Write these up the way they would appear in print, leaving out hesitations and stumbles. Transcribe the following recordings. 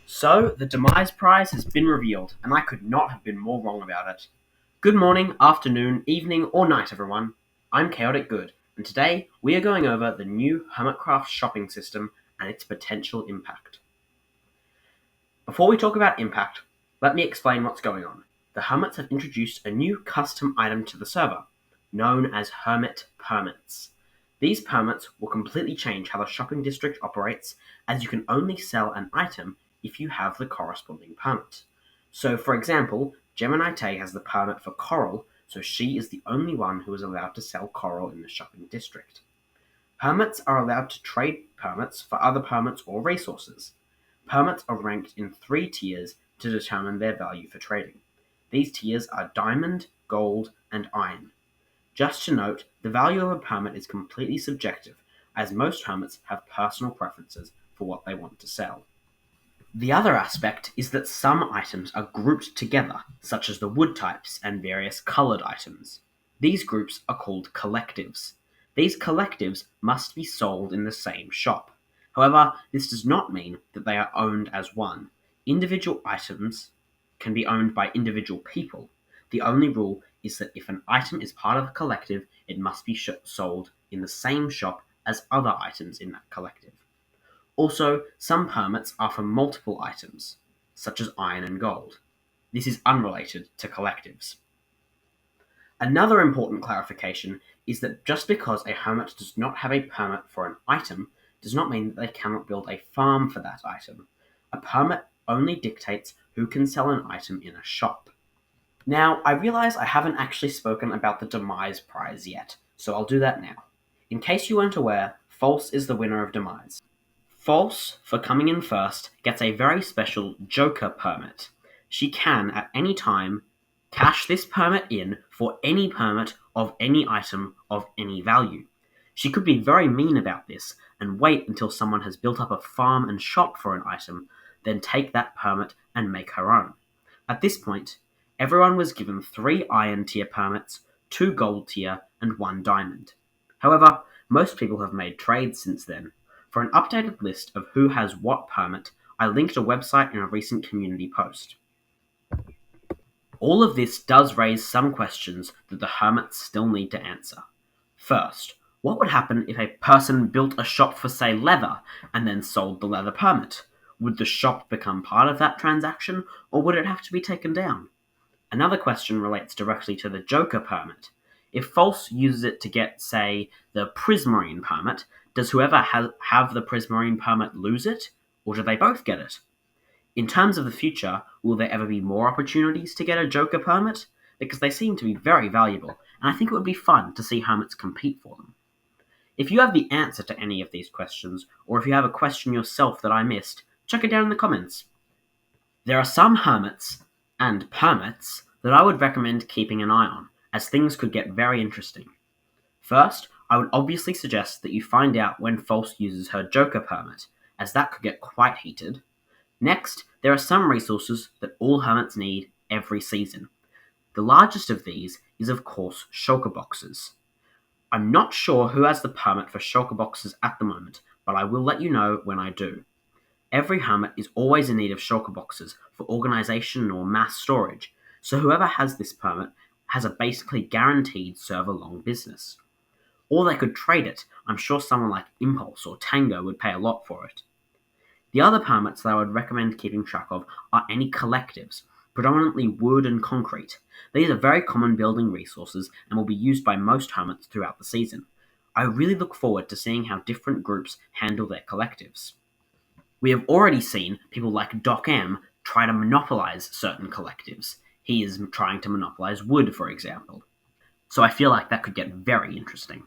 So, the Demise Prize has been revealed, and I could not have been more wrong about it. Good morning, afternoon, evening, or night, everyone. I'm Chaotic Good, and today we are going over the new Hermitcraft shopping system and its potential impact. Before we talk about impact, let me explain what's going on. The Hermits have introduced a new custom item to the server, known as Hermit Permits. These permits will completely change how the shopping district operates, as you can only sell an item if you have the corresponding permit. So, for example, Gemini Tay has the permit for coral, so she is the only one who is allowed to sell coral in the shopping district. Hermits are allowed to trade permits for other permits or resources. Permits are ranked in 3 tiers to determine their value for trading. These tiers are Diamond, Gold, and Iron. Just to note, the value of a permit is completely subjective, as most hermits have personal preferences for what they want to sell. The other aspect is that some items are grouped together, such as the wood types and various coloured items. These groups are called collectives. These collectives must be sold in the same shop. However, this does not mean that they are owned as one. Individual items can be owned by individual people. The only rule is that if an item is part of a collective, it must be sold in the same shop as other items in that collective. Also, some permits are for multiple items, such as iron and gold. This is unrelated to collectives. Another important clarification is that just because a hermit does not have a permit for an item does not mean that they cannot build a farm for that item. A permit only dictates who can sell an item in a shop. Now, I realize I haven't actually spoken about the Demise Prize yet, so I'll do that now. In case you weren't aware, False is the winner of Demise. False, for coming in first, gets a very special Joker permit. She can, at any time, cash this permit in for any permit of any item of any value. She could be very mean about this and wait until someone has built up a farm and shop for an item, then take that permit and make her own. At this point, everyone was given 3 Iron tier permits, 2 Gold tier, and 1 Diamond. However, most people have made trades since then. For an updated list of who has what permit, I linked a website in a recent community post. All of this does raise some questions that the hermits still need to answer. First, what would happen if a person built a shop for, say, leather, and then sold the leather permit? Would the shop become part of that transaction, or would it have to be taken down? Another question relates directly to the Joker permit. If False uses it to get, say, the Prismarine permit, does whoever have the Prismarine permit lose it, or do they both get it? In terms of the future, will there ever be more opportunities to get a Joker permit? Because they seem to be very valuable, and I think it would be fun to see hermits compete for them. If you have the answer to any of these questions, or if you have a question yourself that I missed, chuck it down in the comments. There are some hermits and permits that I would recommend keeping an eye on, as things could get very interesting. First, I would obviously suggest that you find out when False uses her Joker permit, as that could get quite heated. Next, there are some resources that all hermits need every season. The largest of these is, of course, shulker boxes. I'm not sure who has the permit for shulker boxes at the moment, but I will let you know when I do. Every hermit is always in need of shulker boxes for organization or mass storage, so whoever has this permit has a basically guaranteed server-long business. Or they could trade it. I'm sure someone like Impulse or Tango would pay a lot for it. The other permits that I would recommend keeping track of are any collectives, predominantly wood and concrete. These are very common building resources and will be used by most hermits throughout the season. I really look forward to seeing how different groups handle their collectives. We have already seen people like Doc M try to monopolize certain collectives. He is trying to monopolize wood, for example. So I feel like that could get very interesting.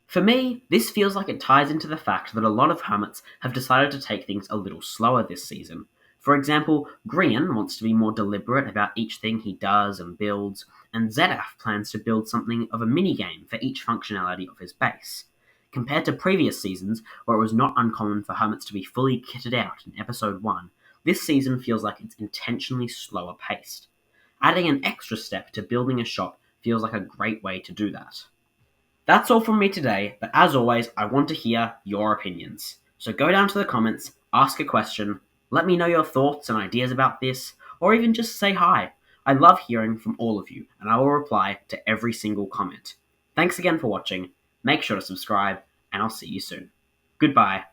For me, this feels like it ties into the fact that a lot of hermits have decided to take things a little slower this season. For example, Grian wants to be more deliberate about each thing he does and builds, and Zedaf plans to build something of a minigame for each functionality of his base. Compared to previous seasons, where it was not uncommon for hermits to be fully kitted out in episode 1, this season feels like it's intentionally slower paced. Adding an extra step to building a shop feels like a great way to do that. That's all from me today, but as always, I want to hear your opinions. So go down to the comments, ask a question, Let me know your thoughts and ideas about this, or even just say hi. I love hearing from all of you, and I will reply to every single comment. Thanks again for watching. Make sure to subscribe, and I'll see you soon. Goodbye.